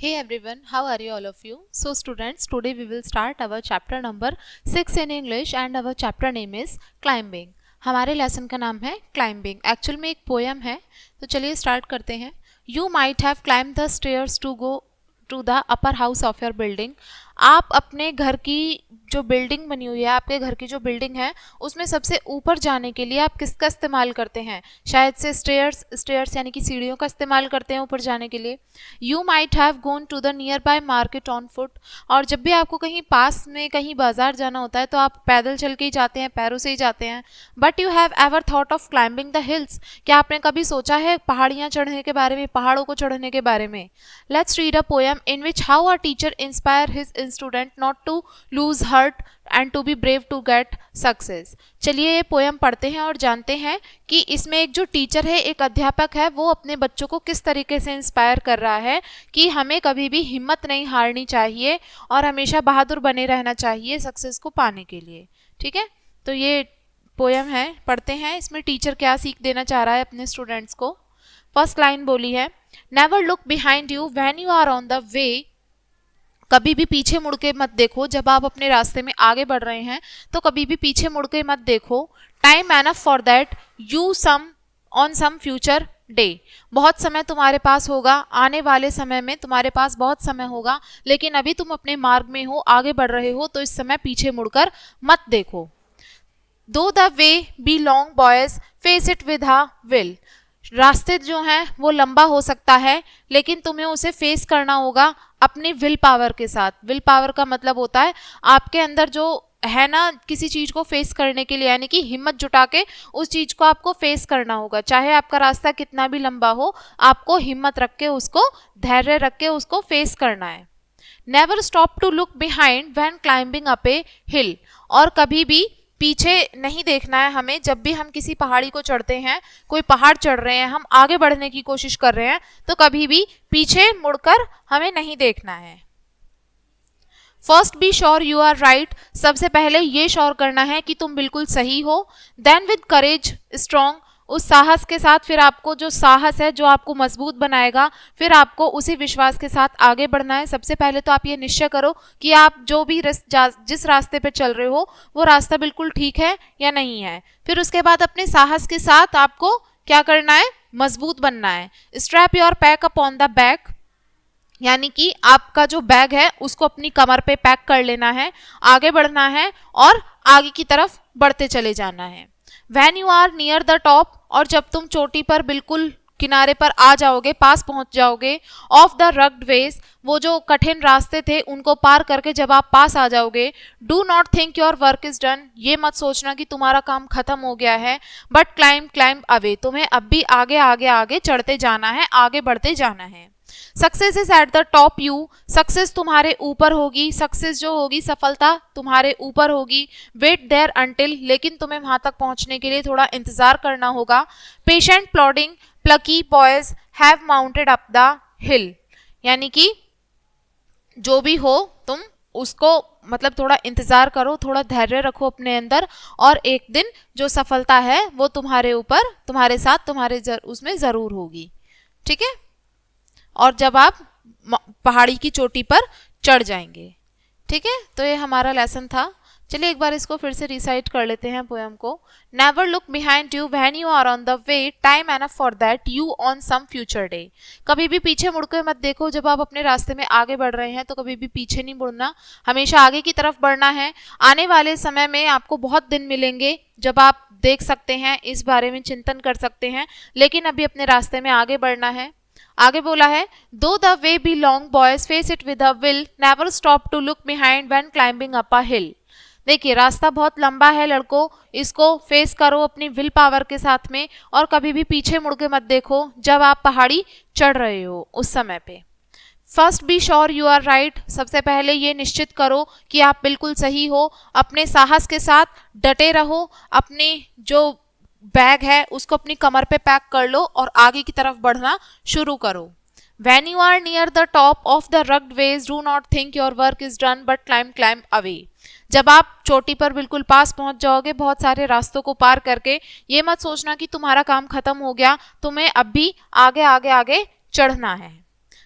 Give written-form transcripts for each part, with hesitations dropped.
Hey everyone, how are you all of you? So students, today we will start our chapter number 6 in English and our chapter name is climbing. हमारे lesson का नाम है climbing. Actual में एक poem है, तो चलिए start करते हैं. You might have climbed the stairs to go to the upper house of your building. आप अपने घर की जो बिल्डिंग बनी हुई है, आपके घर की जो बिल्डिंग है उसमें सबसे ऊपर जाने के लिए आप किसका इस्तेमाल करते हैं? शायद से स्टेयर्स यानी कि सीढ़ियों का इस्तेमाल करते हैं ऊपर जाने के लिए. You might have gone to the nearby market on foot. और जब भी आपको कहीं पास में कहीं बाजार जाना होता है तो आप पैदल चल के ही जाते हैं, पैरों से ही जाते हैं. But you have ever thought of climbing the hills. क्या आपने कभी सोचा है पहाड़ियाँ चढ़ने के बारे में, पहाड़ों को चढ़ने के बारे में? Let's read a poem in which how a teacher inspire his student not to lose heart and to be brave to get success. चलिए ये पोएम पढ़ते हैं और जानते हैं कि इसमें एक जो टीचर है, एक अध्यापक है, वो अपने बच्चों को किस तरीके से इंस्पायर कर रहा है कि हमें कभी भी हिम्मत नहीं हारनी चाहिए और हमेशा बहादुर बने रहना चाहिए सक्सेस को पाने के लिए. ठीक है, तो ये पोएम है, पढ़ते हैं इसमें टीचर क्या सीख देना चाह रहा है अपने स्टूडेंट्स को. फर्स्ट लाइन बोली है, never look behind you when you are on the way. कभी भी पीछे मुड़ के मत देखो. जब आप अपने रास्ते में आगे बढ़ रहे हैं तो कभी भी पीछे मुड़ के मत देखो. Time enough for that you some on some future day. बहुत समय तुम्हारे पास होगा, आने वाले समय में तुम्हारे पास बहुत समय होगा, लेकिन अभी तुम अपने मार्ग में हो, आगे बढ़ रहे हो, तो इस समय पीछे मुड़कर मत देखो. Though the way be long boys face it with a will. रास्ते जो हैं वो लंबा हो सकता है, लेकिन तुम्हें उसे फेस करना होगा अपनी विल पावर के साथ. विल पावर का मतलब होता है आपके अंदर जो है ना, किसी चीज को फेस करने के लिए, यानी कि हिम्मत जुटा के उस चीज को आपको फेस करना होगा. चाहे आपका रास्ता कितना भी लंबा हो, आपको हिम्मत रख के उसको, धैर्य रख के उसको फेस करना है. Never stop to look behind when climbing up a hill. और कभी भी पीछे नहीं देखना है हमें. जब भी हम किसी पहाड़ी को चढ़ते हैं, कोई पहाड़ चढ़ रहे हैं, हम आगे बढ़ने की कोशिश कर रहे हैं, तो कभी भी पीछे मुड़कर हमें नहीं देखना है. First be sure you are right. सबसे पहले ये श्योर करना है कि तुम बिल्कुल सही हो. Then with courage strong. उस साहस के साथ, फिर आपको जो साहस है जो आपको मजबूत बनाएगा, फिर आपको उसी विश्वास के साथ आगे बढ़ना है. सबसे पहले तो आप ये निश्चय करो कि आप जो भी जिस रास्ते पे चल रहे हो वो रास्ता बिल्कुल ठीक है या नहीं है. फिर उसके बाद अपने साहस के साथ आपको क्या करना है? मजबूत बनना है. Strap your pack up on the back. यानी कि आपका जो बैग है उसको अपनी कमर पे पैक कर लेना है, आगे बढ़ना है और आगे की तरफ बढ़ते चले जाना है. When you are near the top. और जब तुम चोटी पर, बिल्कुल किनारे पर आ जाओगे, पास पहुंच जाओगे, ऑफ द रग्ड वेज, वो जो कठिन रास्ते थे उनको पार करके जब आप पास आ जाओगे, do not think your work is done. ये मत सोचना कि तुम्हारा काम खत्म हो गया है, बट क्लाइंब अवे. तुम्हें अब भी आगे आगे आगे चढ़ते जाना है, आगे बढ़ते जाना है. Success is eight the top you. Success तुम्हारे ऊपर होगी. सक्सेस जो होगी, सफलता तुम्हारे ऊपर होगी. Wait there until. लेकिन तुम्हें वहां तक पहुंचने के लिए थोड़ा इंतजार करना होगा. Patient plodding plucky boys have mounted up the hill. यानी कि जो भी हो तुम उसको, मतलब थोड़ा इंतजार करो, थोड़ा धैर्य रखो अपने अंदर, और एक दिन जो सफलता है वो तुम्हारे ऊपर, तुम्हारे साथ, तुम्हारे उसमें जरूर होगी. ठीक है, और जब आप पहाड़ी की चोटी पर चढ़ जाएंगे. ठीक है, तो ये हमारा लेसन था. चलिए एक बार इसको फिर से रिसाइट कर लेते हैं पोएम को. Never look behind you when you are on the way. Time enough for that you on some future day. कभी भी पीछे मुड़कर मत देखो. जब आप अपने रास्ते में आगे बढ़ रहे हैं तो कभी भी पीछे नहीं मुड़ना, हमेशा आगे की तरफ बढ़ना है. आने वाले समय में आपको बहुत दिन मिलेंगे जब आप देख सकते हैं, इस बारे में चिंतन कर सकते हैं, लेकिन अभी अपने रास्ते में आगे बढ़ना है. आगे बोला है, though the way be long boys face it with a will, never stop to look behind when climbing up a hill. देखिए रास्ता बहुत लंबा है लड़कों, इसको फेस करो अपनी विल पावर के साथ में, और कभी भी पीछे मुड़ के मत देखो जब आप पहाड़ी चढ़ रहे हो उस समय पे. First be sure you are right. सबसे पहले ये निश्चित करो कि आप बिल्कुल सही हो. अपने साहस के साथ डटे रहो. अपने जो बैग है उसको अपनी कमर पे पैक कर लो और आगे की तरफ बढ़ना शुरू करो. When you are near the top of the rugged ways, do not think your work is done, but climb away. जब आप चोटी पर बिल्कुल पास पहुंच जाओगे, बहुत सारे रास्तों को पार करके, ये मत सोचना कि तुम्हारा काम खत्म हो गया, तुम्हें अब भी आगे आगे आगे चढ़ना है.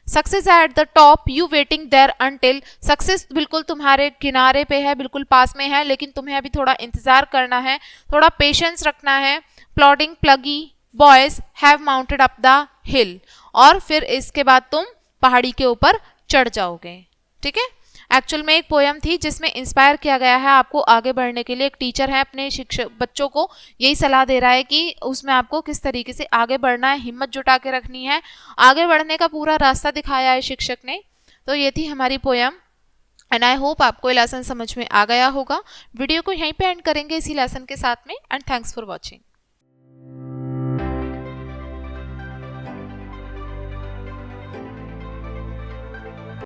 Success at the top you waiting there until, success बिल्कुल तुम्हारे किनारे पे है, बिल्कुल पास में है, लेकिन तुम्हें अभी थोड़ा इंतजार करना है, थोड़ा पेशेंस रखना है। Plodding plucky boys have mounted up the hill, और फिर इसके बाद तुम पहाड़ी के ऊपर चढ़ जाओगे। ठीक है, एक्चुअल में एक पोयम थी जिसमें इंस्पायर किया गया है आपको आगे बढ़ने के लिए। एक टीचर है अपने शिक्षक बच्चों को यही सलाह दे रहा है कि उसमें आपको किस तरीके से आगे बढ़ना है, हिम्मत जुटा के रखनी है, आगे बढ़ने का पूरा रास्ता दिखाया है शिक्षक ने। तो ये थी हमारी पोयम एंड आई होप आपको ये लेसन समझ में आ गया होगा। वीडियो को यहीं पे एंड करेंगे इसी लेसन के साथ में, एंड थैंक्स फॉर वॉचिंग।